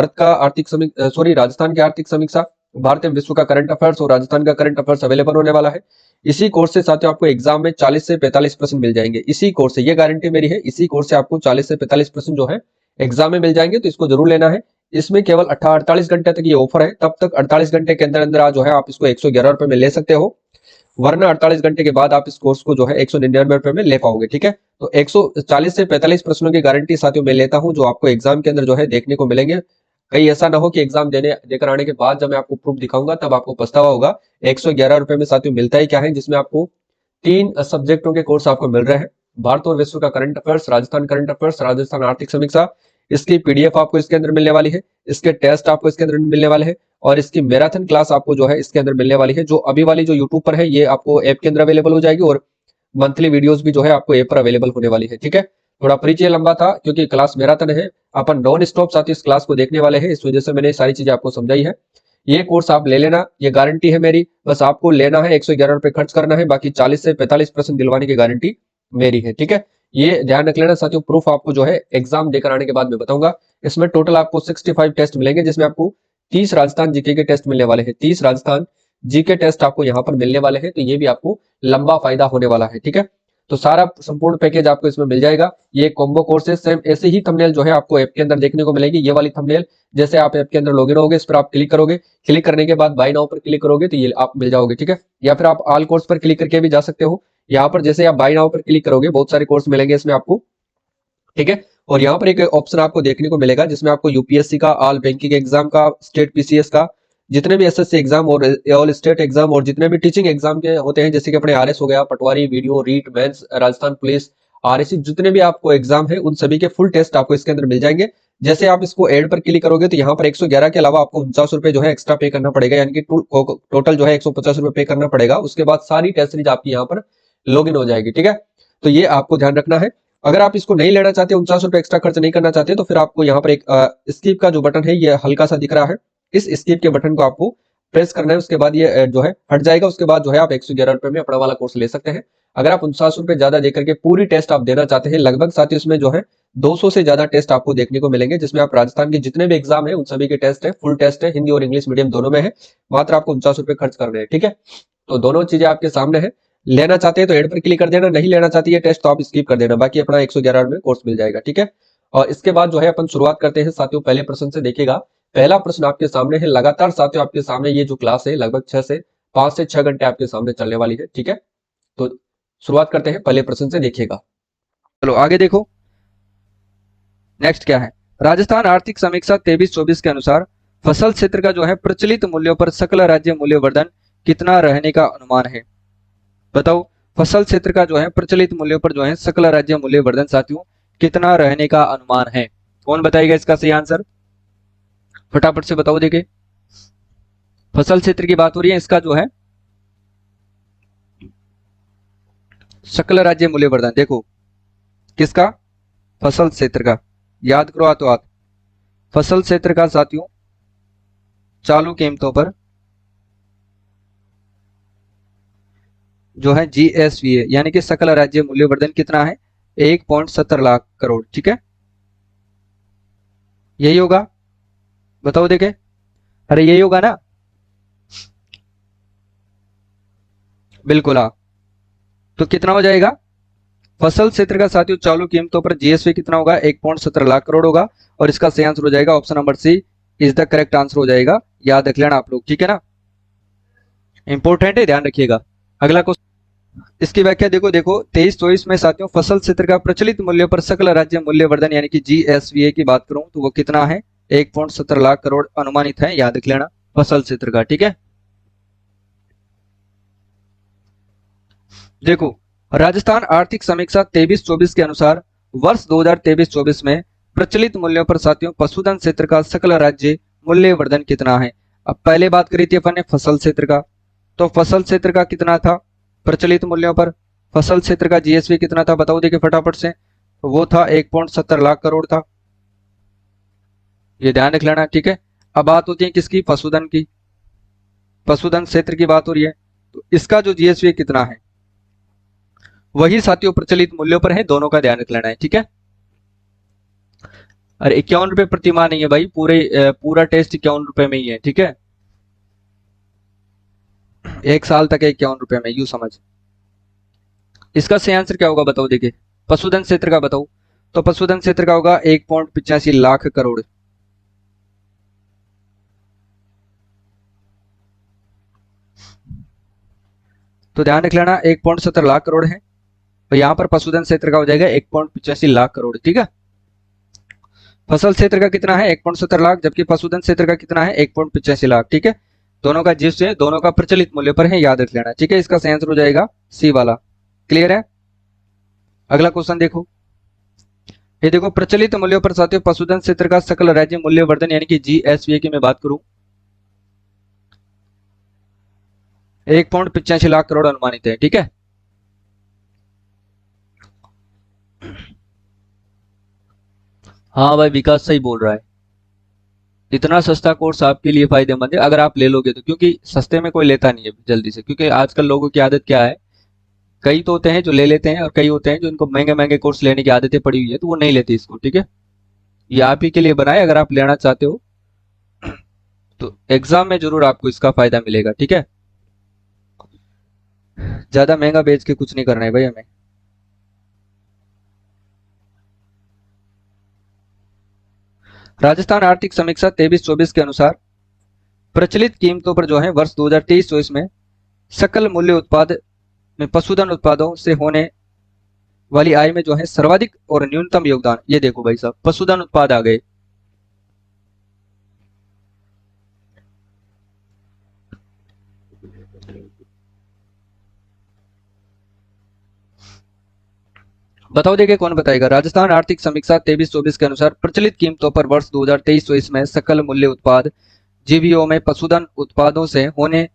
भारत का आर्थिक समीक्षा राजस्थान की आर्थिक समीक्षा, भारत एवं विश्व का करंट अफेयर्स और राजस्थान का करंट अफेयर्स अवेलेबल होने वाला है। इसी कोर्स से साथियों आपको एग्जाम में 40 से 45% मिल जाएंगे। इसी कोर्स से, ये गारंटी मेरी है, इसी कोर्स से आपको 40 से 45% जो है एग्जाम में मिल जाएंगे। तो इसको जरूर लेना है। इसमें केवल 48 घंटे तक ये ऑफर है। तब तक 48 घंटे के अंदर अंदर जो है आप इसको 111 रुपए में ले सकते हो, वरना 48 घंटे के बाद आप इस कोर्स को जो है 199 रुपए में ले पाओगे। ठीक है, तो 140 से 45 प्रश्नों की गारंटी साथियों मैं लेता हूं, जो आपको एग्जाम के अंदर जो है देखने को मिलेंगे। कहीं ऐसा ना हो कि एग्जाम देकर आने के बाद जब मैं आपको प्रूफ दिखाऊंगा तब आपको पछतावा होगा। 111 रुपए में साथियों मिलता ही क्या है, जिसमें आपको 3 सब्जेक्टों के कोर्स आपको मिल रहे हैं। भारत और विश्व का current affairs, Rajasthan current affairs, Rajasthan आर्थिक समीक्षा। इसकी पीडीएफ आपको इसके अंदर मिलने वाली है, इसके टेस्ट आपको इसके अंदर मिलने वाले हैं, और इसकी मैराथन क्लास आपको जो है इसके अंदर मिलने वाली है। जो अभी वाली जो यूट्यूब पर है ये आपको ऐप के अंदर अवेलेबल हो जाएगी, और मंथली वीडियोस भी जो है आपको ऐप पर अवेलेबल होने वाली है। ठीक है, थोड़ा परिचय लंबा था क्योंकि क्लास मैराथन है, अपन नॉन स्टॉप साथ इस क्लास को देखने वाले हैं, इस वजह से मैंने सारी चीजें आपको समझाई है। ये कोर्स आप ले लेना, ये गारंटी है मेरी। बस आपको लेना है, 111 रुपए खर्च करना है, बाकी 40 से 45% दिलवाने की गारंटी मेरी है। ठीक है, ये ध्यान रख लेना साथियों। प्रूफ आपको जो है एग्जाम देकर आने के बाद में बताऊंगा। इसमें टोटल आपको 65 टेस्ट मिलेंगे, जिसमें आपको 30 राजस्थान जीके के टेस्ट मिलने वाले हैं। 30 राजस्थान जीके टेस्ट आपको यहाँ पर मिलने वाले हैं, तो ये भी आपको लंबा फायदा होने वाला है। ठीक है, तो सारा संपूर्ण पैकेज आपको इसमें मिल जाएगा। ये कॉम्बो कोर्स है। सेम ऐसे ही थंबनेल जो है आपको ऐप के अंदर देखने को मिलेगी। ये वाली थंबनेल जैसे आप ऐप के अंदर लॉगिन होगे, इस पर आप क्लिक करोगे, क्लिक करने के बाद बाय नाउ पर क्लिक करोगे तो ये आप मिल जाओगे। ठीक है, या फिर आप ऑल कोर्स पर क्लिक करके भी जा सकते हो। यहाँ पर जैसे आप बाय नाउ पर क्लिक करोगे, बहुत सारे कोर्स मिलेंगे इसमें आपको। ठीक है, और यहाँ पर एक ऑप्शन आपको देखने को मिलेगा जिसमें आपको यूपीएससी का, ऑल बैंकिंग एग्जाम का, स्टेट पीसीएस का, जितने भी एसएससी एग्जाम और ऑल स्टेट एग्जाम और जितने भी टीचिंग एग्जाम के होते हैं, जैसे कि अपने आरएस हो गया, पटवारी, VDO, REET, mains, Rajasthan police, RSC, जितने भी आपको एग्जाम है उन सभी के फुल टेस्ट आपको इसके अंदर मिल जाएंगे। जैसे आप इसको ऐड पर क्लिक करोगे तो यहाँ पर 111 के अलावा आपको 49 रुपए जो है एक्स्ट्रा पे करना पड़ेगा, यानी कि टोटल जो है 150 रुपए पे करना पड़ेगा। उसके बाद सारी टेस्ट सीरीज आपकी यहाँ पर लॉग इन हो जाएगी। ठीक है, तो ये आपको ध्यान रखना है। अगर आप इसको नहीं लेना चाहते, 49 रुपए एक्स्ट्रा खर्च नहीं करना चाहते, तो फिर आपको यहाँ पर एक स्किप का जो बटन है ये हल्का सा दिख रहा है, इस स्किप के बटन को आपको प्रेस करना है। उसके बाद ये जो है हट जाएगा। उसके बाद जो है आप 111 रुपए में अपना वाला कोर्स ले सकते हैं। अगर आप 49 रुपए ज्यादा देकर के पूरी टेस्ट आप देना चाहते हैं, लगभग साथ ही उसमें जो है 200 से ज्यादा टेस्ट आपको देखने को मिलेंगे, जिसमें आप राजस्थान के जितने भी एग्जाम है उन सभी के टेस्ट है, फुल टेस्ट है, हिंदी और इंग्लिश मीडियम दोनों में है। मात्र आपको 49 रुपए खर्च करने हैं। ठीक है, तो दोनों चीजें आपके सामने है। लेना चाहते हैं तो एड पर क्लिक कर देना, नहीं लेना चाहती है टेस्ट तो आप स्किप कर देना, बाकी अपना 111 में कोर्स मिल जाएगा। ठीक है, और इसके बाद जो है अपन शुरुआत करते हैं साथियों पहले प्रश्न से। देखिएगा, पहला प्रश्न आपके सामने है। लगातार साथियों आपके सामने ये जो क्लास है लगभग 5 से 6 घंटे आपके सामने चलने वाली है। ठीक है, तो शुरुआत करते हैं पहले प्रश्न से। देखिएगा, चलो आगे देखो नेक्स्ट क्या है। राजस्थान आर्थिक समीक्षा 23-24 के अनुसार फसल क्षेत्र का जो है प्रचलित मूल्यों पर सकल राज्य मूल्यवर्धन कितना रहने का अनुमान है। बताओ, फसल क्षेत्र का जो है प्रचलित मूल्यों पर जो है सकल राज्य मूल्यवर्धन साथियों कितना रहने का अनुमान है। कौन बताएगा इसका सही आंसर, फटाफट से बताओ। देखिए, फसल क्षेत्र की बात हो रही है, इसका जो है सकल राज्य मूल्यवर्धन, देखो किसका, फसल क्षेत्र का, याद करो हाथों हाथ। फसल क्षेत्र का साथियों चालू कीमतों पर जो है जीएसवीए यानी कि सकल राज्य मूल्यवर्धन कितना है, 1.70 लाख करोड़। ठीक है, यही होगा, बताओ देखे, अरे यही होगा ना, बिल्कुल हाँ। तो कितना हो जाएगा, फसल क्षेत्र का साथियों चालू कीमतों पर जीएसवी कितना होगा, 1.70 लाख करोड़ होगा, और इसका सही आंसर हो जाएगा option number C is the correct answer हो जाएगा। याद रख लेना आप लोग, ठीक है ना, इंपॉर्टेंट है, ध्यान रखिएगा। अगला क्वेश्चन, इसकी व्याख्या देखो। 23-24 में साथियों फसल क्षेत्र का प्रचलित मूल्य पर सकल राज्य मूल्यवर्धन यानी कि जीएसवीए की बात करूं तो वो कितना है, 1.70 लाख करोड़ अनुमानित है, याद रख लेना फसल क्षेत्र का। ठीक है, देखो राजस्थान आर्थिक समीक्षा 23-24 के अनुसार वर्ष 2023-24 में प्रचलित मूल्यों पर साथियों पशुधन क्षेत्र का सकल राज्य मूल्यवर्धन कितना है। अब पहले बात करी थी अपन ने फसल क्षेत्र का, तो फसल क्षेत्र का कितना था प्रचलित मूल्यों पर, फसल क्षेत्र का जीएसवी कितना था बताओ देखिए फटाफट से, तो वो था 1.70 लाख करोड़ था, ये ध्यान रख लेना। ठीक है, अब बात होती है किसकी, पशुधन की, पशुधन क्षेत्र की बात हो रही है, तो इसका जो जीएसवी कितना है वही साथियों प्रचलित मूल्यों पर है, दोनों का ध्यान रख लेना है। ठीक है, अरे 51 रुपए प्रति माह नहीं है भाई, पूरा टेस्ट 51 रुपए में ही है, ठीक है। 1 साल तक 51 रुपए में, यू समझ। इसका सही आंसर क्या होगा बताओ, देखिए पशुधन क्षेत्र का बताओ। तो पशुधन क्षेत्र का होगा 1.85 लाख करोड़। तो ध्यान रख लेना 1.70 लाख करोड़ है, तो यहाँ पर पशुधन क्षेत्र का हो जाएगा 1.85 लाख करोड़, ठीक है। फसल क्षेत्र का कितना है 1.70 लाख, जबकि पशुधन क्षेत्र का कितना है 1.85 लाख, ठीक है। दोनों का जिस है दोनों का प्रचलित मूल्य पर है, याद रख लेना, ठीक है। इसका सही आंसर हो जाएगा सी वाला। क्लियर है। अगला क्वेश्चन देखो, ये देखो प्रचलित मूल्यों पर साथियों पशुधन क्षेत्र का सकल राज्य मूल्य वर्धन यानी कि जीएसवी की मैं बात करूं 1.85 लाख करोड़ अनुमानित है, ठीक है। हाँ भाई विकास सही बोल रहा है, इतना सस्ता कोर्स आपके लिए फायदेमंद है अगर आप ले लोगे तो, क्योंकि सस्ते में कोई लेता नहीं है जल्दी से, क्योंकि आजकल लोगों की आदत क्या है, कई तो होते हैं जो ले लेते हैं और कई होते हैं जो इनको महंगे महंगे कोर्स लेने की आदतें पड़ी हुई है तो वो नहीं लेते इसको, ठीक है। ये आप ही के लिए बनाए, अगर आप लेना चाहते हो तो एग्जाम में जरूर आपको इसका फायदा मिलेगा, ठीक है। ज्यादा महंगा बेच के कुछ नहीं करना है भाई हमें। राजस्थान आर्थिक समीक्षा 23-24 के अनुसार प्रचलित कीमतों पर जो है वर्ष 2023-24 में सकल मूल्य उत्पाद में पशुधन उत्पादों से होने वाली आय में जो है सर्वाधिक और न्यूनतम योगदान, ये देखो भाई साहब पशुधन उत्पाद आ गए। बताओ देखिए कौन बताएगा। राजस्थान आर्थिक समीक्षा 23-24 के अनुसार प्रचलित कीमतों पर वर्ष 2023-24 में सकल मूल्य उत्पाद जीबीओ में पशुधन उत्पादों से होने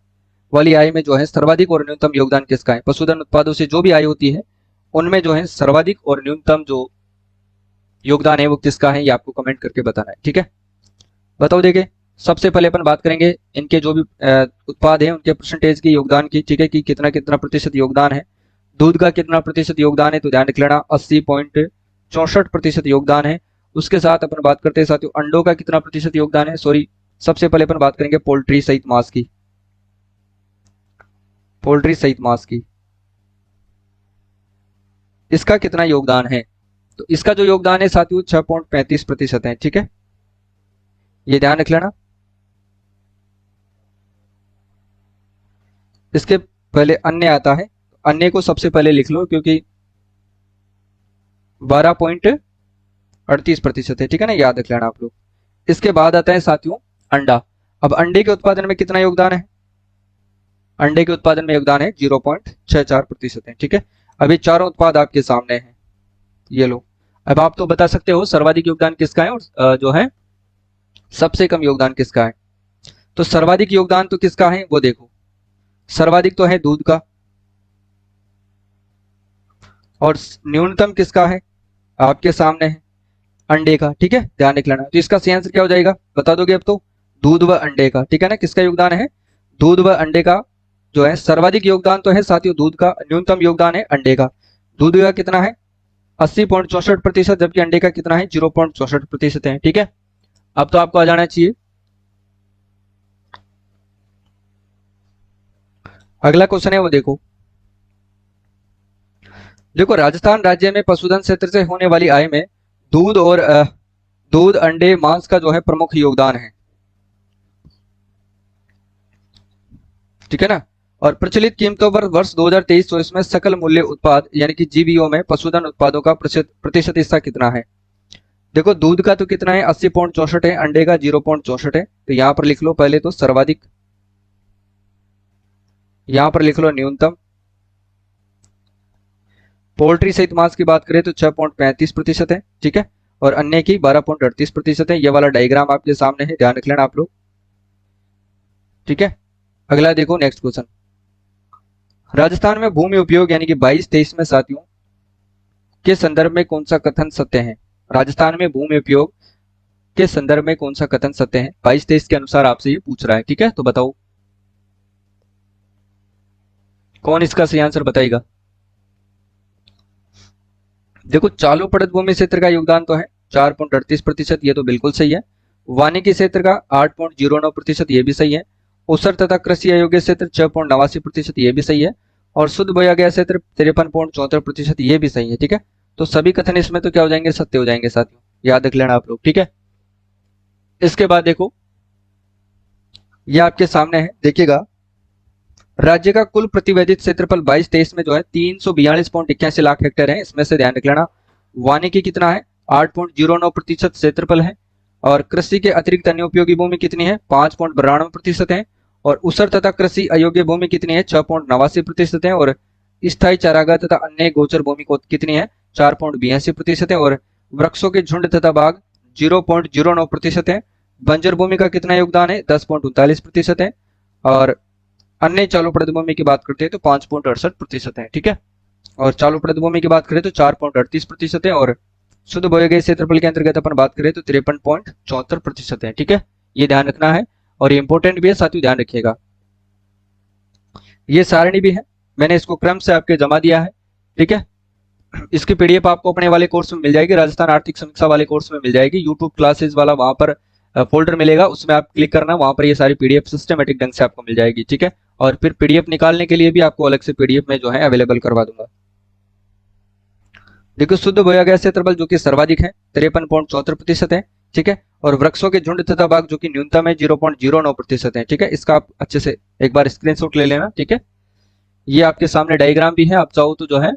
वाली आय में जो है सर्वाधिक और न्यूनतम योगदान किसका है। पशुधन उत्पादों से जो भी आय होती है उनमें जो है सर्वाधिक और न्यूनतम जो योगदान है वो किसका है, ये आपको कमेंट करके बताना है, ठीक है। बताओ देखिए सबसे पहले अपन बात करेंगे इनके जो भी उत्पाद है उनके परसेंटेज की योगदान की, ठीक है, कि कितना कितना प्रतिशत योगदान है। दूध का कितना प्रतिशत योगदान है, तो ध्यान रख लेना 80.64% योगदान है। उसके साथ अपन बात करते हैं साथियों अंडों का कितना प्रतिशत योगदान है, सॉरी सबसे पहले अपन बात करेंगे पोल्ट्री सहित मांस की, पोल्ट्री सहित मांस की इसका कितना योगदान है। तो इसका जो योगदान है साथियों 6.35% है, ठीक है, ये ध्यान रख लेना। इसके पहले अन्य आता है, अन्य को सबसे पहले लिख लो क्योंकि 12.38% है, ठीक है ना, याद रख लेना आप लोग। इसके बाद आता है साथियों अंडा। अब अंडे के उत्पादन में कितना योगदान है, अंडे के उत्पादन में योगदान है 0.64% है, ठीक है। अभी चारों उत्पाद आपके सामने हैं, ये लो। अब आप तो बता सकते हो सर्वाधिक योगदान किसका है और जो है सबसे कम योगदान किसका है। तो सर्वाधिक योगदान तो किसका है वो देखो, सर्वाधिक तो है दूध का और न्यूनतम किसका है आपके सामने है अंडे का, ठीक है, ध्यान रख लेना। तो इसका सही आंसर क्या हो जाएगा बता दोगे अब तो, दूध व अंडे का, ठीक है ना। किसका योगदान है, दूध व अंडे का जो है सर्वाधिक योगदान तो है साथियों दूध का, न्यूनतम योगदान है अंडे का। दूध का कितना है 80.64%, जबकि अंडे का कितना है 0.64% है, ठीक है। अब तो आपको आ जाना चाहिए। अगला क्वेश्चन है वो देखो, देखो राजस्थान राज्य में पशुधन क्षेत्र से होने वाली आय में दूध और दूध अंडे मांस का जो है प्रमुख योगदान है, ठीक है ना। और प्रचलित कीमतों पर वर्ष 2023-24 में सकल मूल्य उत्पाद यानी कि जीबीओ में पशुधन उत्पादों का प्रतिशत हिस्सा कितना है। देखो दूध का तो कितना है 80.64 है, अंडे का 0.64 है, तो यहां पर लिख लो पहले तो सर्वाधिक, यहां पर लिख लो न्यूनतम। पोल्ट्री सहित मांस की बात करें तो 6.35% है, ठीक है, और अन्य की 12.38% है। ये वाला डायग्राम आपके सामने है, ध्यान रख लेना आप लोग, ठीक है। अगला देखो नेक्स्ट क्वेश्चन, राजस्थान में भूमि उपयोग यानी कि 22-23 में साथियों के संदर्भ में कौन सा कथन सत्य है। राजस्थान में भूमि उपयोग के संदर्भ में कौन सा कथन सत्य है, 22-23 के अनुसार आपसे ये पूछ रहा है, ठीक है। तो बताओ कौन इसका सही आंसर बताएगा। देखो चालू पड़त भूमि क्षेत्र का योगदान तो है 4.38%, ये तो बिल्कुल सही है। वानिकी क्षेत्र का 8.09%, ये भी सही है। उसर तथा कृषि अयोग्य क्षेत्र 6.89%, ये भी सही है। और शुद्ध बोया गया क्षेत्र 53.74%, ये भी सही है। ठीक है, तो सभी कथन इसमें तो क्या हो जाएंगे, सत्य हो जाएंगे साथियों, याद रख लेना आप लोग। ठीक है, इसके बाद देखो, ये आपके सामने है, देखिएगा। राज्य का कुल प्रतिवेदित क्षेत्रफल 22-23 में जो है 342.81 लाख हेक्टेयर है। इसमें से ध्यान रख लेना, वानिकी कितना है, 8.09% क्षेत्रफल है। और कृषि के अतिरिक्त अन्य उपयोगी भूमि कितनी है, 5.92% है। और उसर तथा कृषि अयोग्य भूमि कितनी है, 6.89% है। और स्थायी चारागाह तथा अन्य गोचर भूमि को कितनी है, 4.82% है। और वृक्षों के झुंड तथा बाग 0.09% है। बंजर भूमि का कितना योगदान है, 10.39% है। और अन्य चालू पड़ित भूमि की बात करते हैं तो 5.68% है। ठीक है, और चालू पड़ित भूमि की बात करें तो 4.38% है। और शुद्ध बोए गए क्षेत्रफल के अंतर्गत अपन बात करें तो 53.74% है। ठीक है, ये ध्यान रखना है और ये इंपॉर्टेंट भी है साथियों, ध्यान रखिएगा। ये सारणी भी है, मैंने इसको क्रम से आपके जमा दिया है। ठीक है, इसकी पीडीएफ आपको अपने वाले कोर्स में मिल जाएगी, राजस्थान आर्थिक समीक्षा वाले कोर्स में मिल जाएगी। यूट्यूब क्लासेस वाला वहां पर फोल्डर मिलेगा, उसमें आप क्लिक करना, वहां पर ये सारी पीडीएफ सिस्टमेटिक ढंग से आपको मिल जाएगी। ठीक है, और फिर पीडीएफ निकालने के लिए भी आपको अलग से पीडीएफ में जो है अवेलेबल करवा दूंगा। देखो, शुद्ध बोया गया क्षेत्रफल जो कि सर्वाधिक है 53.74% है। ठीक है, और वृक्षों के झुंड तथा बाग जो कि न्यूनतम है 0.09% है। ठीक है, इसका आप अच्छे से एक बार स्क्रीनशॉट ले लेना। ठीक है, ये आपके सामने डायग्राम भी है, आप चाहो तो जो है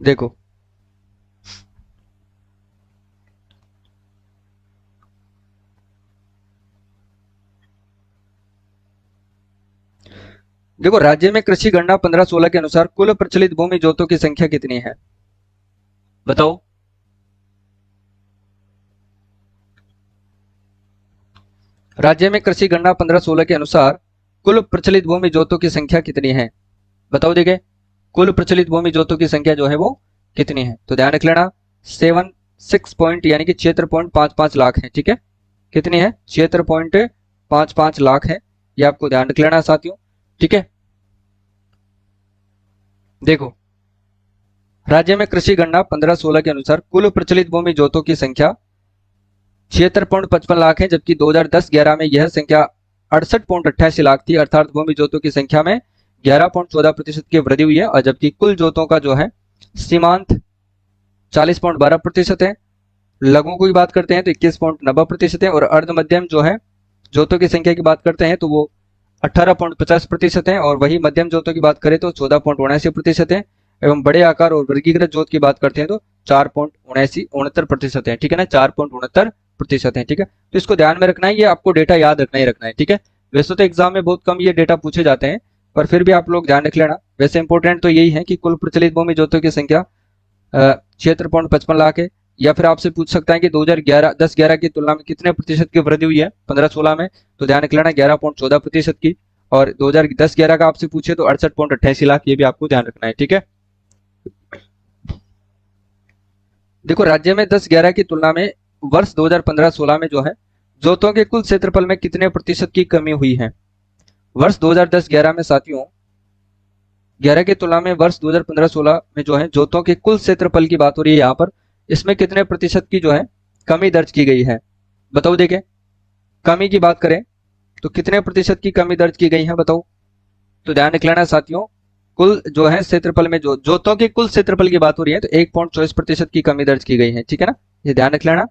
देखो। देखो, राज्य में कृषि गणना 15-16 के अनुसार कुल प्रचलित भूमि जोतों की संख्या कितनी है, बताओ। राज्य में कृषि गणना 15-16 के अनुसार कुल प्रचलित भूमि जोतों की संख्या कितनी है, बताओ। देखिए, कुल प्रचलित भूमि जोतों की संख्या जो है वो कितनी है, तो ध्यान रख लेना 76 पॉइंट यानी कि 76.55 लाख है। ठीक है, कितनी है, 76.55 लाख है, ये आपको ध्यान रख लेना साथियों। ठीक है, देखो, राज्य में कृषि गणना 15-16 के अनुसार कुल प्रचलित भूमि जोतों की संख्या 76.55 लाख है, जबकि 2010-11 में यह संख्या 68.88 लाख थी, अर्थात भूमि जोतों की संख्या में 11.14% की वृद्धि हुई है। और जबकि कुल जोतों का जो है सीमांत 40.12% है। लघु की बात करते हैं तो 21.90% है। और अर्ध मध्यम जो है जोतों की संख्या की बात करते हैं तो वो 18.50% है। और वही मध्यम जोतों की बात करें तो 14.79% है। एवं बड़े आकार और वर्गीकृत जोत की बात करते हैं तो 4.69% है। ठीक है ना, 4.69% है। ठीक है, तो इसको ध्यान में रखना है, ये आपको डेटा याद रखना ही रखना है। ठीक है, वैसे तो एग्जाम में बहुत कम ये डेटा पूछे जाते हैं, पर फिर भी आप लोग ध्यान रख लेना। वैसे इंपॉर्टेंट तो यही है कि कुल प्रचलित भूमि जोतों की संख्या 76.55 लाख है। या फिर आपसे पूछ सकता है कि 2010-11 की तुलना में कितने प्रतिशत की वृद्धि हुई है 15-16 में, तो ध्यान रख लेना 11.14% की। और 2010-11 का आपसे पूछे तो 68.88 लाख, ये भी आपको ध्यान रखना है। ठीक है, देखो, राज्य में 10-11 की तुलना में वर्ष 2015-16 में जो है जोतों के कुल क्षेत्रफल में कितने प्रतिशत की कमी हुई है। वर्ष 2010-11 में साथियों 11 की तुलना में वर्ष 2015-16 में जो है जोतों के कुल क्षेत्रफल की बात हो रही है यहाँ पर, इसमें कितने प्रतिशत की जो है कमी दर्ज की गई है, बताओ। देखें, कमी की बात करें तो कितने प्रतिशत की कमी दर्ज की गई है, बताओ। तो ध्यान रख लेना साथियों, कुल जो है क्षेत्रफल में जो जोतों के कुल क्षेत्रफल की बात हो रही है तो 1.24% की कमी दर्ज की गई है। ठीक है ना, ये ध्यान रख लेना,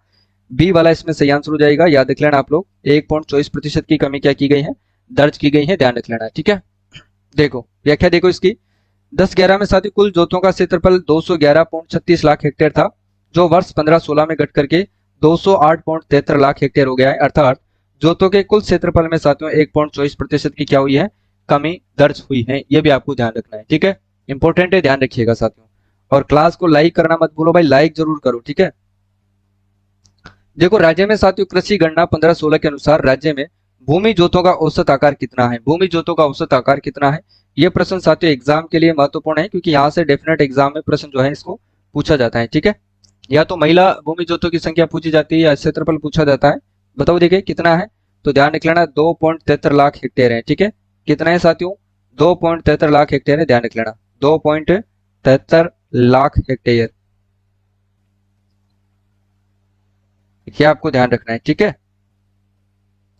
बी वाला इसमें सही आंसर हो जाएगा, याद रख लेना आप लोग। 1.24% की कमी क्या की गई है, दर्ज की गई है, ध्यान रख लेना। ठीक है, देखो व्याख्या देखो इसकी। 10-11 में साथियों कुल जोतों का क्षेत्रफल 211.36 लाख हेक्टेयर था, जो वर्ष 15-16 में घट करके 208.73 लाख हेक्टेयर हो गया है। अर्थात जोतों के कुल क्षेत्रफल में साथियों 1.24% की क्या हुई है, कमी दर्ज हुई है। ये भी आपको ध्यान रखना है। ठीक है, इंपॉर्टेंट है, ध्यान रखिएगा साथियों। और क्लास को लाइक करना मत भूलो भाई, लाइक जरूर करो। ठीक है, देखो, राज्य में साथियों कृषि गणना 15-16 के अनुसार राज्य में भूमि जोतों का औसत आकार कितना है, भूमि जोतों का औसत आकार कितना है। ये प्रश्न साथियों एग्जाम के लिए महत्वपूर्ण है, क्योंकि यहाँ से डेफिनेट एग्जाम में प्रश्न जो है इसको पूछा जाता है। ठीक है, या तो महिला भूमि जोतों की संख्या पूछी जाती है या क्षेत्रफल पूछा जाता है। बताओ देखिए कितना है, तो ध्यान रख लेना 2.73 लाख हेक्टेयर है। ठीक है, कितना है साथियों, 2.73 लाख हेक्टेयर है, ध्यान रख लेना 2.73 लाख हेक्टेयर। ये आपको ध्यान रखना है, ठीक है,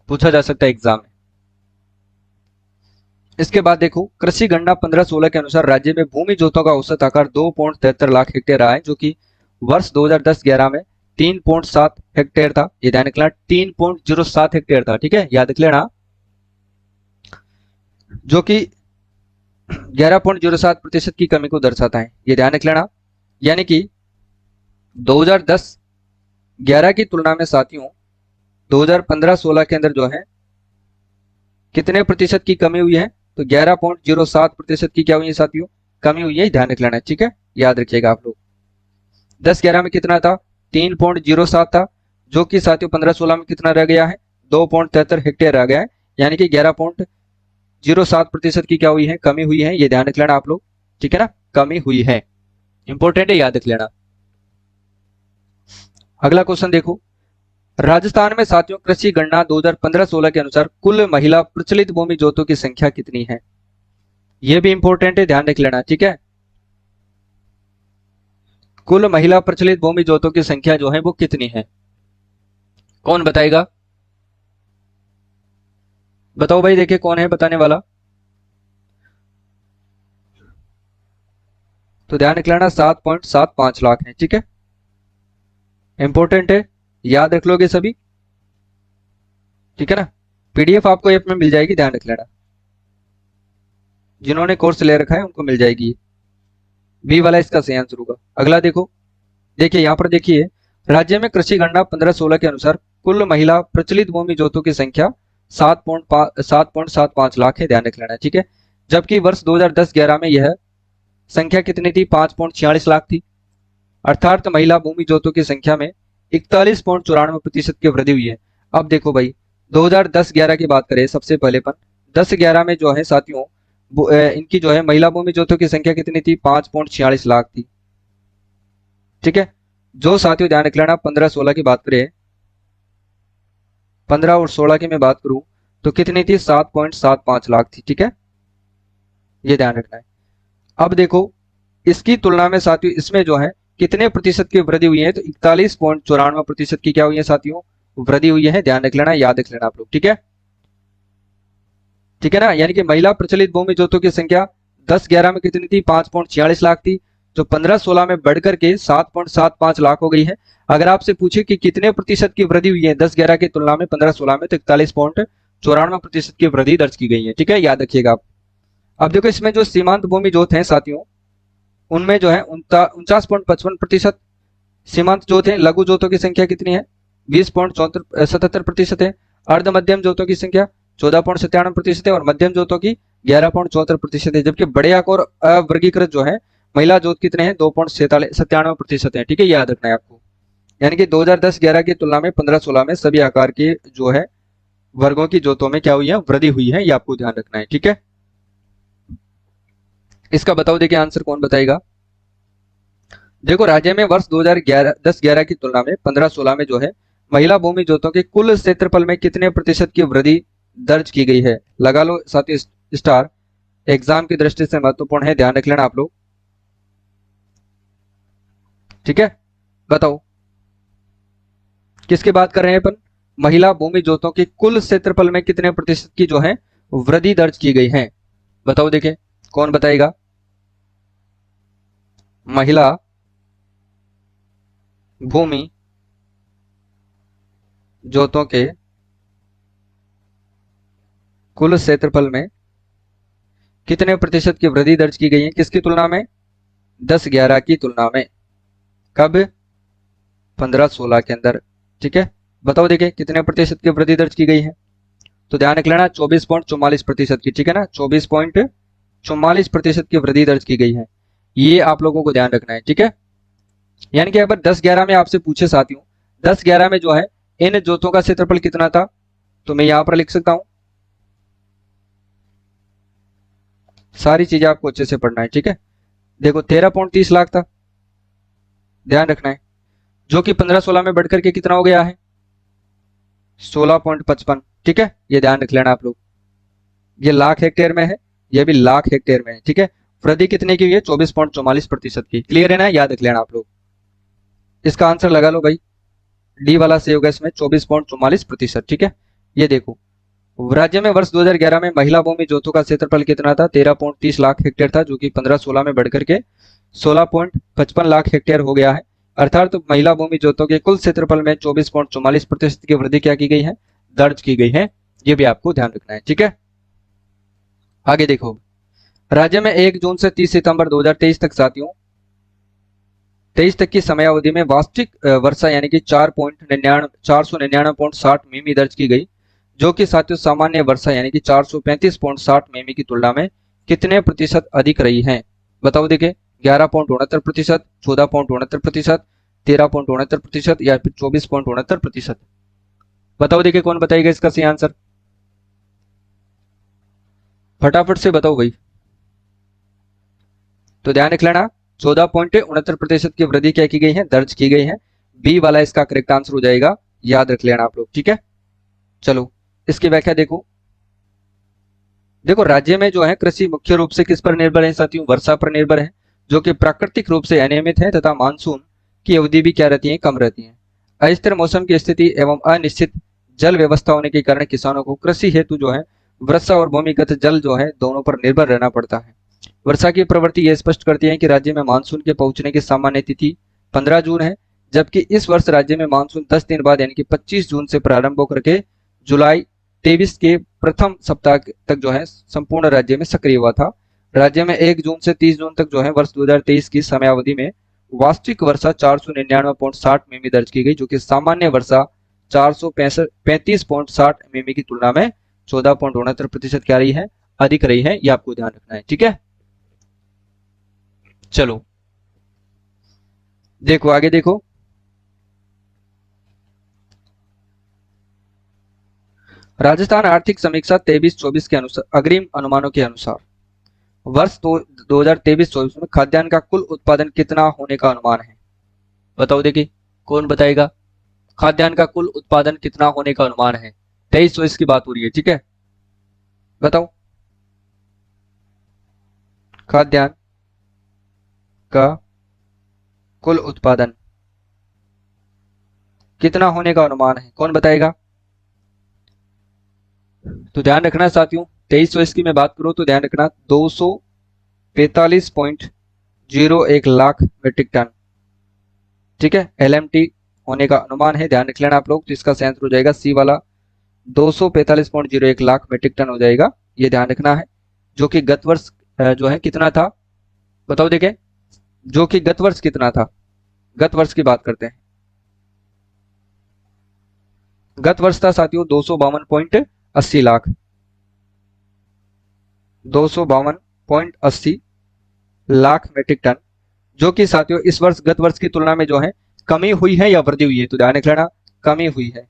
पूछा जा सकता है एग्जाम में। इसके बाद देखो कृषि गणना 15-16 के अनुसार राज्य में भूमि जोतों का औसत आकार 2.73 लाख हेक्टेयर रहा है, जो कि वर्ष 2010-11 में 3.7 हेक्टेयर था। ये ध्यान रखना 3.07 हेक्टेयर था, ठीक है, याद रख लेना, जो कि 11.07% की कमी को दर्शाता है। ये ध्यान रख लेना, यानी कि 2010-11 की तुलना में साथियों 2015-16 के अंदर जो है कितने प्रतिशत की कमी हुई है, तो 11.07% की क्या हुई है साथियों, कमी हुई है। ध्यान रख लेना, ठीक है, याद रखिएगा आप लोग। 10-11 में कितना था, 3.07 था, जो कि साथियों 15-16 में कितना रह गया है, 2.73 हेक्टेयर रह गया है, यानी कि 11.07% की क्या हुई है, कमी हुई है। ये ध्यान रख लेना आप लोग, ठीक है ना, कमी हुई है, इंपॉर्टेंट है, याद रख लेना। अगला क्वेश्चन देखो, राजस्थान में साथियों कृषि गणना 2015-16 के अनुसार कुल महिला प्रचलित भूमि जोतों की संख्या कितनी है, यह भी इंपॉर्टेंट है, ध्यान रख लेना, ठीक है। कुल महिला प्रचलित भूमि जोतों की संख्या जो है वो कितनी है, कौन बताएगा, बताओ भाई, देखिए कौन है बताने वाला। तो ध्यान रख लेना 7.75 लाख है, ठीक है, इंपॉर्टेंट है, याद रख लोगे सभी, ठीक है ना। पीडीएफ आपको ऐप में मिल जाएगी, ध्यान रख लेना, जिन्होंने कोर्स ले रखा है उनको मिल जाएगी। बी वाला इसका सही आंसर होगा। अगला देखो, देखिए यहां पर देखिए, राज्य में कृषि गणना 15-16 के अनुसार कुल महिला प्रचलित भूमि जोतों की संख्या 7.75 लाख है, ध्यान रख लेना, ठीक है। जबकि वर्ष 2010-11 में यह संख्या कितनी थी, 5.46 लाख थी, अर्थात महिला भूमि जोतों की संख्या में 41.94% की वृद्धि हुई है। अब देखो भाई 2010-11 की बात करें, सबसे पहले पर 10-11 में जो है साथियों इनकी जो है महिला भूमि जोतों की संख्या कितनी थी, 5.46 लाख थी, ठीक है। जो साथियों ध्यान रख लेना 15-16 की बात करें, 15 और 16 की मैं बात करूं तो कितनी थी, 7.75 लाख थी, ठीक है, ये ध्यान रखना है। अब देखो इसकी तुलना में साथियों इसमें जो है कितने प्रतिशत की वृद्धि हुई है, तो 41.94% की क्या हुई है साथियों, वृद्धि हुई है, ध्यान रख लेना, याद रख लेना आप लोग, ठीक है, ठीक है ना। यानी कि महिला प्रचलित भूमि जोतों की संख्या 10-11 में कितनी थी, 5.46 लाख थी, जो 15-16 में बढ़कर के 7.75 लाख हो गई है। अगर आपसे पूछे कि कितने प्रतिशत की वृद्धि हुई है 10-11 की तुलना में 15-16 में, तो 41.94% की वृद्धि दर्ज की गई है, ठीक है, याद रखिएगा आप। अब देखो इसमें जो सीमांत भूमि जोत है साथियों, उनमें जो है 49.55% सीमांत जोत है। लघु जोतों की संख्या कितनी है, 20.77% है। अर्ध मध्यम जोतों की संख्या 14.97% है और मध्यम जोतों की 11.74% है। जबकि बड़े आंक और अवर्गीकृत जो है महिला जोत कितने हैं, 2.97% है, ठीक है, याद रखना है आपको। यानी कि 2010-11 की तुलना में 15-16 में सभी आकार के जो है वर्गों की जोतों में क्या हुई है, वृद्धि हुई है, ये आपको ध्यान रखना है, ठीक है। इसका बताओ, देखिए आंसर कौन बताएगा। देखो राज्य में वर्ष 2010-11 की तुलना में 15-16 में जो है महिला भूमि जोतों के कुल क्षेत्रफल में कितने प्रतिशत की वृद्धि दर्ज की गई है, लगा लो साथियों स्टार, एग्जाम की दृष्टि से महत्वपूर्ण है, ध्यान रख लेना आप लोग, ठीक है। बताओ किसकी बात कर रहे हैं अपन, महिला भूमि जोतों के कुल क्षेत्रफल में कितने प्रतिशत की जो है वृद्धि दर्ज की गई है, बताओ देखिए कौन बताएगा। महिला भूमि जोतों के कुल क्षेत्रफल में कितने प्रतिशत की वृद्धि दर्ज की गई है, किसकी तुलना में, 10-11 की तुलना में, कब, 15-16 के अंदर, ठीक है। बताओ देखिए कितने प्रतिशत की वृद्धि दर्ज की गई है, तो ध्यान रख लेना 24.44% की, ठीक है ना, 24.44% की वृद्धि दर्ज की गई है, ये आप लोगों को ध्यान रखना है, ठीक है। यानी कि अगर 10-11 में आपसे पूछे साथियों 10-11 में जो है इन जोतों का क्षेत्रफल कितना था, तो मैं यहां पर लिख सकता हूं, सारी चीजें आपको अच्छे से पढ़ना है, ठीक है। देखो 13.30 लाख था, ध्यान रखना है, जो कि 15-16 में बढ़कर के कितना हो गया है, 16.55, ठीक है, ये ध्यान रख लेना आप लोग, ये लाख हेक्टेयर में है, ये भी लाख हेक्टेयर में है, ठीक है। वृद्धि कितने की हुई है? 24.44% की। क्लियर है ना? याद रख लेना आप लोग। इसका आंसर लगा लो भाई, डी वाला सही होगा इसमें, 24.44%। ठीक है, ये देखो राज्य में वर्ष 2011 में महिला भूमि जोतों का क्षेत्रफल कितना था? 13.30 लाख हेक्टेयर था, जो कि 15-16 में बढ़कर के 16.55 लाख हेक्टेयर हो गया है। अर्थात तो महिला भूमि जोतों के कुल क्षेत्रफल में 24.44% की वृद्धि क्या की गई है? दर्ज की गई है। ये भी आपको ध्यान रखना है। ठीक है, आगे देखो, राज्य में 1 जून से 30 सितंबर 2023 तक साथियों 23 तक की समयावधि में वास्तविक वर्षा यानी कि 499.60 मिमी दर्ज की गई, जो कि साथियों सामान्य वर्षा यानी कि 435.60 मिमी की तुलना में कितने प्रतिशत अधिक रही है? बताओ देखिए, 11.69%, 14.69%, 13.69% या फिर 24.69%? बताओ देखिए, कौन बताएगा इसका सही आंसर? फटाफट से बताओ भाई। तो ध्यान रख लेना, 14.69% की वृद्धि क्या की गई है? दर्ज की गई है। बी वाला इसका करेक्ट आंसर हो जाएगा, याद रख लेना आप लोग। ठीक है, चलो इसकी व्याख्या देखो। देखो राज्य में जो है कृषि मुख्य रूप से किस पर निर्भर है साथियों? वर्षा पर निर्भर है, जो कि प्राकृतिक रूप से अनियमित है तथा मानसून की अवधि भी क्या रहती है? कम रहती है। अस्थिर मौसम की स्थिति एवं अनिश्चित जल व्यवस्था होने के कारण किसानों को कृषि हेतु जो है वर्षा और भूमिगत जल जो है दोनों पर निर्भर रहना पड़ता है। वर्षा की प्रवृत्ति यह स्पष्ट करती है कि राज्य में मानसून के पहुंचने की सामान्य तिथि 15 जून है, जबकि इस वर्ष राज्य में मानसून 10 दिन बाद यानी कि 25 जून से प्रारंभ होकर के जुलाई 23 के प्रथम सप्ताह तक जो है संपूर्ण राज्य में सक्रिय हुआ था। राज्य में 1 जून से 30 जून तक जो है वर्ष 2023 की समयावधि में वास्तविक वर्षा 499.60 मिमी दर्ज की गई, जो कि सामान्य वर्षा 435.60 मिमी की तुलना में 14.69% क्या रही है? अधिक रही है। ये आपको ध्यान रखना है। ठीक है, चलो देखो आगे देखो, राजस्थान आर्थिक समीक्षा 23-24 के अनुसार अग्रिम अनुमानों के अनुसार वर्ष 2023-24 में खाद्यान्न का कुल उत्पादन कितना होने का अनुमान है? बताओ देखिए, कौन बताएगा? खाद्यान्न का कुल उत्पादन कितना होने का अनुमान है? 23-24 की बात हो रही है। ठीक है, बताओ खाद्यान्न का कुल उत्पादन कितना होने का अनुमान है? कौन बताएगा? तो ध्यान रखना साथियों, 23-24 की मैं बात करूं तो ध्यान रखना 245.01 लाख मीट्रिक टन। ठीक है, LMT होने का अनुमान है, ध्यान रख लेना आप लोग। तो इसका सही आंसर हो जाएगा सी वाला, 245.01 लाख मीट्रिक टन हो जाएगा। ये ध्यान रखना है, जो कि गत वर्ष जो है कितना था? बताओ देखें, जो कि गत वर्ष कितना था? गत वर्ष की बात करते हैं। गत वर्ष था साथियों 252.80 लाख, 252.80 लाख मीट्रिक टन, जो कि साथियों इस वर्ष गत वर्ष की तुलना में जो है कमी हुई है या वृद्धि हुई है? तो ध्यान रख लेना, कमी हुई है।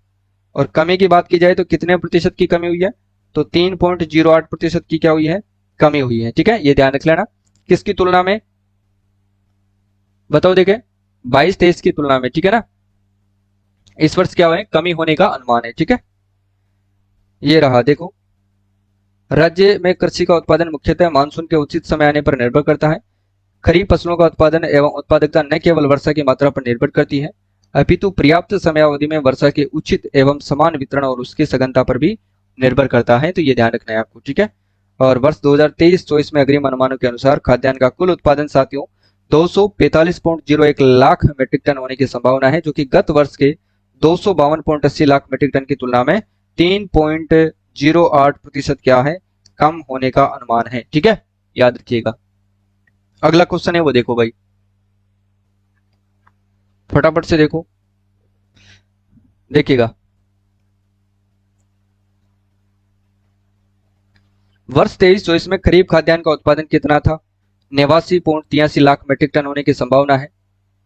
और कमी की बात की जाए तो कितने प्रतिशत की कमी हुई है? तो 3.08% की क्या हुई है? कमी हुई है। ठीक है, ये ध्यान रख लेना। किसकी तुलना में? बताओ देखें, 22-23 की तुलना में। ठीक है ना, इस वर्ष क्या हुआ है? कमी होने का अनुमान है। ठीक है, ये रहा देखो, राज्य में कृषि का उत्पादन मुख्यतः मानसून के उचित समय आने पर निर्भर करता है। खरीफ फसलों का उत्पादन एवं उत्पादकता न केवल वर्षा की मात्रा पर निर्भर करती है, अपितु पर्याप्त समयावधि में वर्षा के उचित एवं समान वितरण और उसकी सघनता पर भी निर्भर करता है। तो ये ध्यान रखना है आपको। ठीक है, और वर्ष 2023-24 में अग्रिम अनुमानों के अनुसार खाद्यान्न का कुल उत्पादन साथियों 245.01 लाख मीट्रिक टन होने की संभावना है, जो कि गत वर्ष के 252.80 लाख मीट्रिक टन की तुलना में 3.08% क्या है? कम होने का अनुमान है। ठीक है, याद रखिएगा। अगला क्वेश्चन है वो देखो भाई, फटाफट से देखो, देखिएगा। वर्ष 23-24 में खरीफ खाद्यान्न का उत्पादन कितना था? 89.83 लाख मीट्रिक टन होने की संभावना है।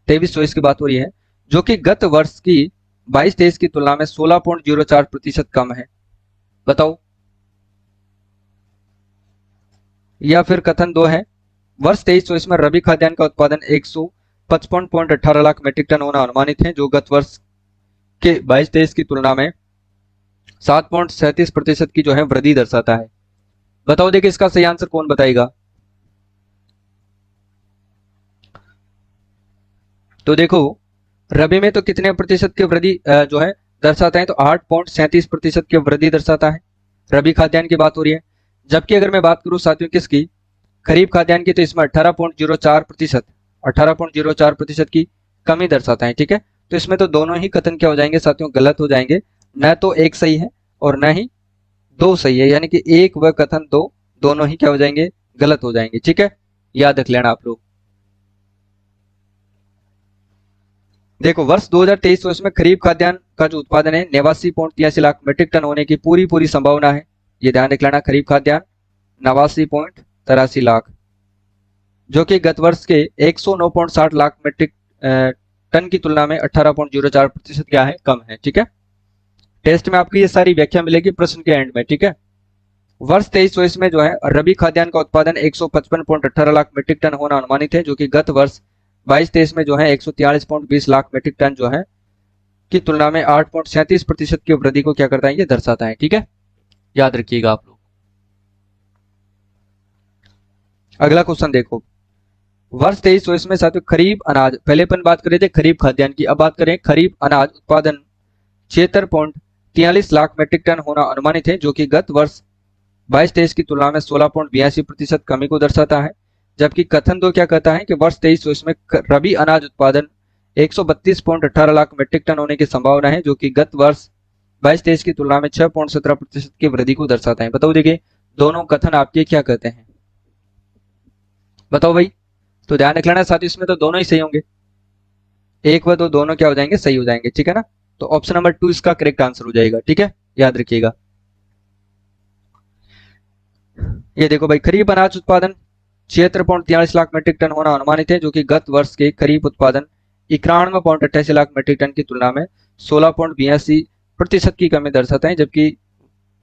23-24 की बात हो रही है, जो कि गत वर्ष की 22-23 की तुलना में 16.04% कम है। बताओ, या फिर कथन 2 है, वर्ष 23-24 में रबी खाद्यान्न का उत्पादन 155.18 लाख मीट्रिक टन होना अनुमानित है, जो गत वर्ष के 22-23 की तुलना में 7.37% की जो है वृद्धि दर्शाता है। बताओ देखिए, इसका सही आंसर कौन बताएगा? तो देखो रबी में तो कितने प्रतिशत की वृद्धि जो है दर्शाता है, तो 8.37% की वृद्धि दर्शाता है। रबी खाद्यान्न की बात हो रही है। जबकि अगर मैं बात करूं साथियों किसकी, खरीफ खाद्यान्न की, तो इसमें 18.04%, 18.04% की कमी दर्शाता है। ठीक है, तो इसमें तो दोनों ही कथन क्या हो जाएंगे साथियों, गलत हो जाएंगे। न तो एक सही है और न ही दो सही है, यानी कि एक व कथन दो दोनों ही क्या हो जाएंगे, गलत हो जाएंगे। ठीक है, याद रख लेना आप लोग। देखो वर्ष 2023 में खरीफ खाद्यान्न का जो उत्पादन है 89.83 लाख मीट्रिक टन होने की पूरी पूरी संभावना है। ये ध्यान रख लेना, खरीफ खाद्यान्न 89.83 लाख, जो कि गत वर्ष के 109.60 लाख मीट्रिक टन की तुलना में 18.04% क्या है, कम है। ठीक है, टेस्ट में आपको ये सारी व्याख्या मिलेगी प्रश्न के एंड में। ठीक है, वर्ष 23-24 में जो है रबी खाद्यान्न का उत्पादन 155.18 लाख मीट्रिक टन होना अनुमानित है, जो कि गत वर्ष 22-23 में जो है 143.20 लाख मीट्रिक टन जो है की तुलना में 8.37% की वृद्धि को क्या करता है, ये दर्शाता है। ठीक है, याद रखिएगा आप लोग। अगला क्वेश्चन देखो, वर्ष 23-24 में साथियों खरीफ अनाज, पहले अपन बात कर रहे थे खरीफ खाद्यान्न की, अब बात करें खरीफ अनाज उत्पादन 76.43 लाख मीट्रिक टन होना अनुमानित है, जो कि गत वर्ष 22-23 की तुलना में 16.82% कमी को दर्शाता है। जबकि कथन दो क्या कहता है कि वर्ष 23-24 में रबी अनाज उत्पादन 132.18 लाख मीट्रिक टन होने की संभावना है, जो कि गत वर्ष 22-23 की तुलना में 6.17% की वृद्धि को दर्शाता है। बताओ देखिए दोनों कथन आपके क्या कहते हैं, बताओ भाई। तो ध्यान रख लेना साथ, इसमें तो दोनों ही सही होंगे, एक व दो दोनों क्या हो जाएंगे, सही हो जाएंगे। ठीक है ना, तो ऑप्शन नंबर 2 इसका करेक्ट आंसर हो जाएगा। ठीक है, याद रखिएगा। ये देखो भाई, खरीफ अनाज उत्पादन 76.43 लाख मीट्रिक टन होना अनुमानित है, जो कि गत वर्ष के खरीफ उत्पादन 91.88 लाख मीट्रिक टन की तुलना में 16.82% की कमी दर्शाते हैं। जबकि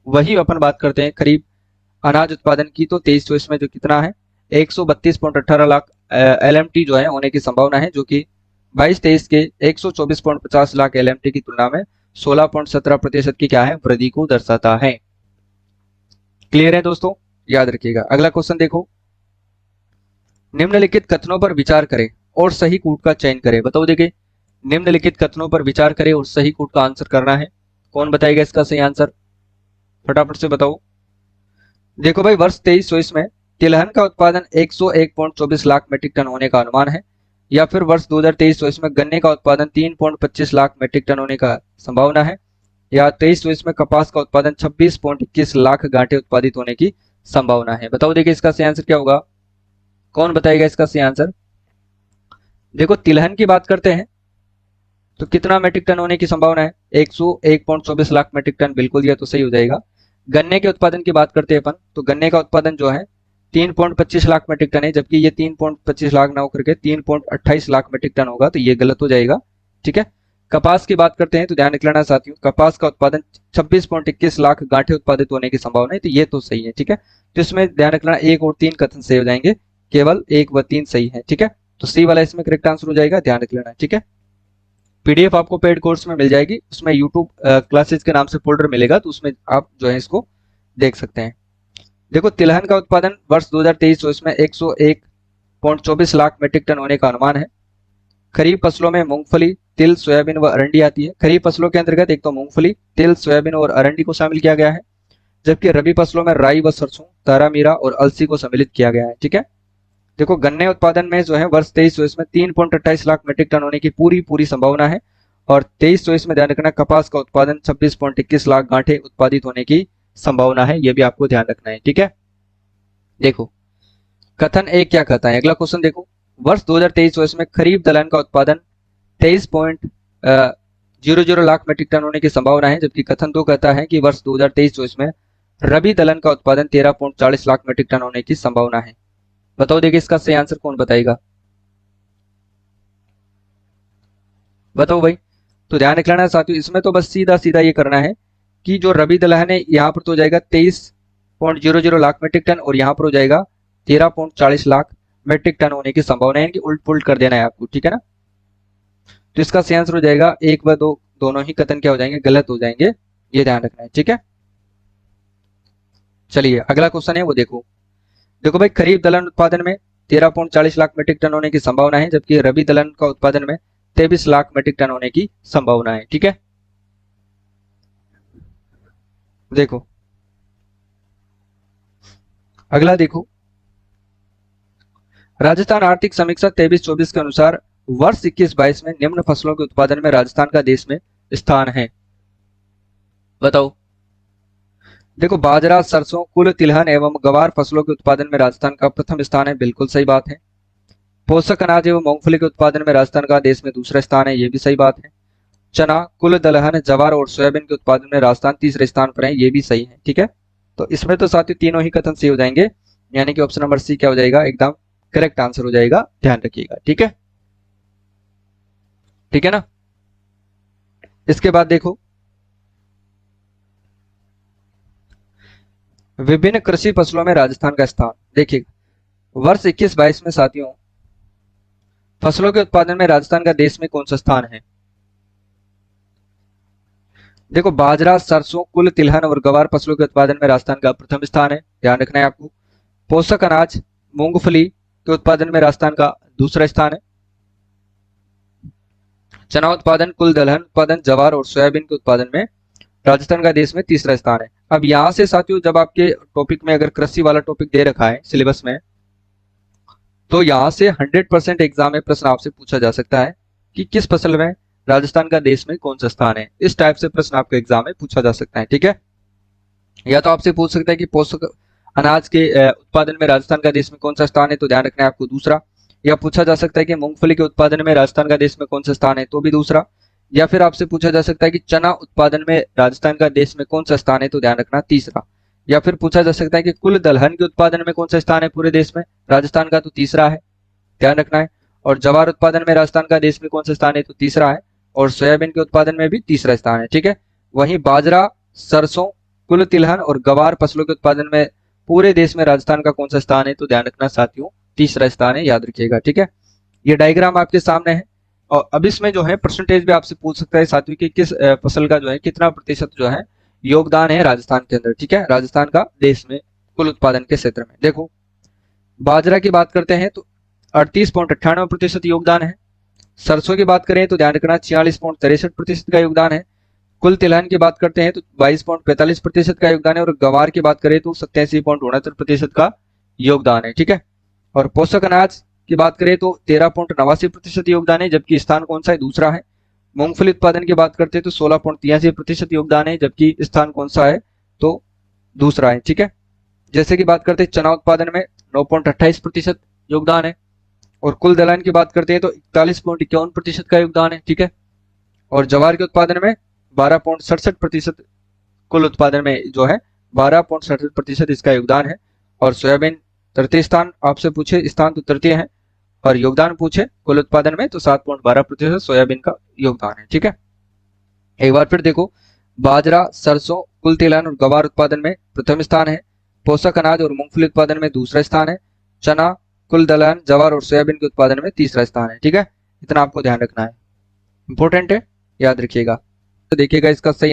वही अपन बात करते हैं खरीफ अनाज उत्पादन की, तो 23-24 में जो कितना है 132.18 लाख LMT जो है होने की संभावना है, जो कि 22-23 के 124.50 लाख LMT की तुलना में 16.17% की क्या है, वृद्धि को दर्शाता है। क्लियर है दोस्तों, याद रखिएगा। अगला क्वेश्चन देखो, निम्नलिखित कथनों पर विचार करें और सही कूट का चयन करें। बताओ देखिए, निम्नलिखित कथनों पर विचार करें और सही कूट का आंसर करना है। कौन बताएगा इसका सही आंसर, फटाफट से बताओ। देखो भाई, वर्ष 23-24 में तिलहन का उत्पादन 101.24 लाख मीट्रिक टन होने का अनुमान है, या फिर वर्ष 2023-24 में गन्ने का उत्पादन 3.25 लाख मीट्रिक टन होने का संभावना है, या 23-24 में कपास का उत्पादन 26.21 लाख गांठे उत्पादित होने की संभावना है। बताओ देखिए इसका सही आंसर क्या होगा, कौन बताएगा इसका सही आंसर। देखो तिलहन की बात करते हैं तो कितना मीट्रिक टन होने की संभावना है, 101.24 लाख मीट्रिक टन, बिल्कुल यह तो सही हो जाएगा। गन्ने के उत्पादन की बात करते हैं अपन, तो गन्ने का उत्पादन जो है 3.25 लाख मीट्रिक टन है, जबकि ये 3.25 लाख ना होकर के 3.28 लाख मीट्रिक टन होगा, तो ये गलत हो जाएगा। ठीक है, कपास की बात करते हैं तो ध्यान रख लेना साथियों, कपास का उत्पादन 26.21 लाख गांठे उत्पादित होने की संभावना है, तो ये तो सही है। ठीक है, तो इसमें ध्यान रखना 1 और 3 कथन सही हो जाएंगे, केवल 1 व 3 सही है। ठीक है, तो सी वाला इसमें करेक्ट आंसर हो जाएगा, ध्यान रख लेना। ठीक है, पीडीएफ आपको पेड कोर्स में मिल जाएगी, उसमें यूट्यूब क्लासेस के नाम से फोल्डर मिलेगा, तो उसमें आप जो है इसको देख सकते हैं। देखो तिलहन का उत्पादन वर्ष 2023-24 में 101.24 लाख मीट्रिक टन होने का अनुमान है। खरीफ फसलों में मूंगफली, तिल, सोयाबीन व अरंडी आती है। खरीफ फसलों के अंतर्गत एक तो मूंगफली, तिल, सोयाबीन और अरंडी को शामिल किया गया है, जबकि रबी फसलों में राई व सरसों, तारा मीरा और अलसी को सम्मिलित किया गया है। ठीक है, देखो गन्ने उत्पादन में जो है वर्ष 23-24 में 3.28 लाख मीट्रिक टन होने की पूरी पूरी संभावना है, और 23-24 में ध्यान रखना कपास का उत्पादन 26.21 लाख गांठे उत्पादित होने की संभावना है, यह भी आपको ध्यान रखना है। ठीक है, देखो कथन एक क्या कहता है, अगला क्वेश्चन देखो, वर्ष 2023-24 में खरीफ दलहन का उत्पादन 23.00 लाख मीट्रिक टन होने की संभावना है, जबकि कथन दो कहता है कि वर्ष 2023-24 में रबी दलहन का उत्पादन 13.40 लाख मीट्रिक टन होने की संभावना है। बताओ देखिए इसका सही आंसर कौन बताएगा, बताओ भाई। तो ध्यान रख लेना साथियों, इसमें तो बस सीधा सीधा ये करना है कि जो रबी दलहन है यहाँ पर तो हो जाएगा 23.00 लाख मीट्रिक टन, और यहाँ पर हो जाएगा 13.40 लाख मीट्रिक टन होने की संभावना है, कि उल्ट पुल्ट कर देना है आपको। ठीक है ना, तो इसका सही आंसर हो जाएगा 1 व 2 दोनों ही कथन क्या हो जाएंगे, गलत हो जाएंगे, ये ध्यान रखना है। ठीक है, चलिए अगला क्वेश्चन है वो देखो। देखो भाई, खरीफ दलहन उत्पादन में 13.40 लाख मीट्रिक टन होने की संभावना है, जबकि रबी दलहन का उत्पादन में 23 लाख मीट्रिक टन होने की संभावना है। ठीक है, देखो अगला देखो, राजस्थान आर्थिक समीक्षा 23-24 के अनुसार वर्ष 21-22 में निम्न फसलों के उत्पादन में राजस्थान का देश में स्थान है। बताओ। देखो, बाजरा, सरसों, कुल तिलहन एवं गवार फसलों के उत्पादन में राजस्थान का प्रथम स्थान है, बिल्कुल सही बात है। पोषक अनाज एवं मूंगफली के उत्पादन में राजस्थान का देश में दूसरा स्थान है, ये भी सही बात है। चना, कुल दलहन, जवार और सोयाबीन के उत्पादन में राजस्थान तीसरे स्थान पर है, ये भी सही है। ठीक है, तो इसमें तो साथियों तीनों ही कथन सही हो जाएंगे, यानी कि ऑप्शन नंबर सी क्या हो जाएगा, एकदम करेक्ट आंसर हो जाएगा, ध्यान रखिएगा। ठीक है, ठीक है ना। इसके बाद देखो, विभिन्न कृषि फसलों में राजस्थान का स्थान। देखिएगा, वर्ष 21-22 में साथियों फसलों के उत्पादन में राजस्थान का देश में कौन सा स्थान है। देखो, बाजरा, सरसों, कुल तिलहन और गवार फसलों के उत्पादन में राजस्थान का प्रथम स्थान है, ध्यान रखना है आपको। पोषक अनाज, मूंगफली के उत्पादन में राजस्थान का दूसरा स्थान है। चना उत्पादन, कुल दलहन उत्पादन, जवार और सोयाबीन के उत्पादन में राजस्थान का देश में तीसरा स्थान है। अब यहां से साथियों, जब आपके टॉपिक में अगर कृषि वाला टॉपिक दे रखा है सिलेबस में, तो यहां से 100% एग्जाम में प्रश्न आपसे पूछा जा सकता है कि किस फसल में राजस्थान का देश में कौन सा स्थान है। इस टाइप से प्रश्न आपके एग्जाम में पूछा जा सकता है। ठीक है, या तो आपसे पूछ सकता है कि पोषक अनाज के उत्पादन में राजस्थान का देश में कौन सा स्थान है, तो ध्यान रखना है आपको दूसरा। या पूछा जा सकता है कि मूंगफली के उत्पादन में राजस्थान का देश में कौन सा स्थान है, तो भी दूसरा। या फिर आपसे पूछा जा सकता है कि चना उत्पादन में राजस्थान का देश में कौन सा स्थान है, तो ध्यान रखना तीसरा। या फिर पूछा जा सकता है कि कुल दलहन के उत्पादन में कौन सा स्थान है पूरे देश में, राजस्थान का, तो तीसरा है, ध्यान रखना है। और जवार उत्पादन में राजस्थान का देश में कौन सा स्थान है, तो तीसरा है। और सोयाबीन के उत्पादन में भी तीसरा स्थान है। ठीक है, वहीं बाजरा, सरसों, कुल तिलहन और गवार फसलों के उत्पादन में पूरे देश में राजस्थान का कौन सा स्थान है, तो ध्यान रखना साथियों तीसरा स्थान है, याद रखिएगा। ठीक है, ये डायग्राम आपके सामने है। और अब इसमें जो है परसेंटेज भी आपसे पूछ सकता है साथियों कि किस फसल का जो है कितना प्रतिशत जो है योगदान है राजस्थान के अंदर। ठीक है, राजस्थान का देश में कुल उत्पादन के क्षेत्र में। देखो, बाजरा की बात करते हैं तो 38.98% योगदान है। सरसों की बात करें तो ध्यान रखना 46.63% का योगदान है। कुल तिलहन की बात करते हैं तो 22.45% का योगदान है। और गवार की बात करें तो 87.69% का योगदान है। ठीक है, और पोषक अनाज की बात करें तो 13.89% योगदान है, जबकि स्थान कौन सा है, दूसरा है। मूंगफली उत्पादन की बात करते हैं तो 16.83% योगदान है, जबकि स्थान कौन सा है, तो दूसरा है। ठीक है, जैसे कि बात करते हैं चना उत्पादन में 9.28% योगदान है। और कुल दलहन की बात करते हैं तो 41.51% का योगदान है। ठीक है, और जवार के उत्पादन में 12.67% कुल उत्पादन में जो है 12.67% इसका योगदान है। और सोयाबीन तृतीय स्थान, आपसे पूछे स्थान तो तृतीय है, और योगदान पूछे कुल उत्पादन में तो 7.12% सोयाबीन का योगदान है। ठीक है, एक बार फिर देखो, बाजरा, सरसों, कुल तिलहन और गवार उत्पादन में प्रथम स्थान है। पोषक अनाज और मूंगफली उत्पादन में दूसरा स्थान है। चना, कुल दलहन, जवार और सोयाबीन के उत्पादन में तीसरा स्थान है। ठीक है, इतना आपको ध्यान रखना है, इंपॉर्टेंट है, याद रखिएगा। तो देखिएगा इसका सही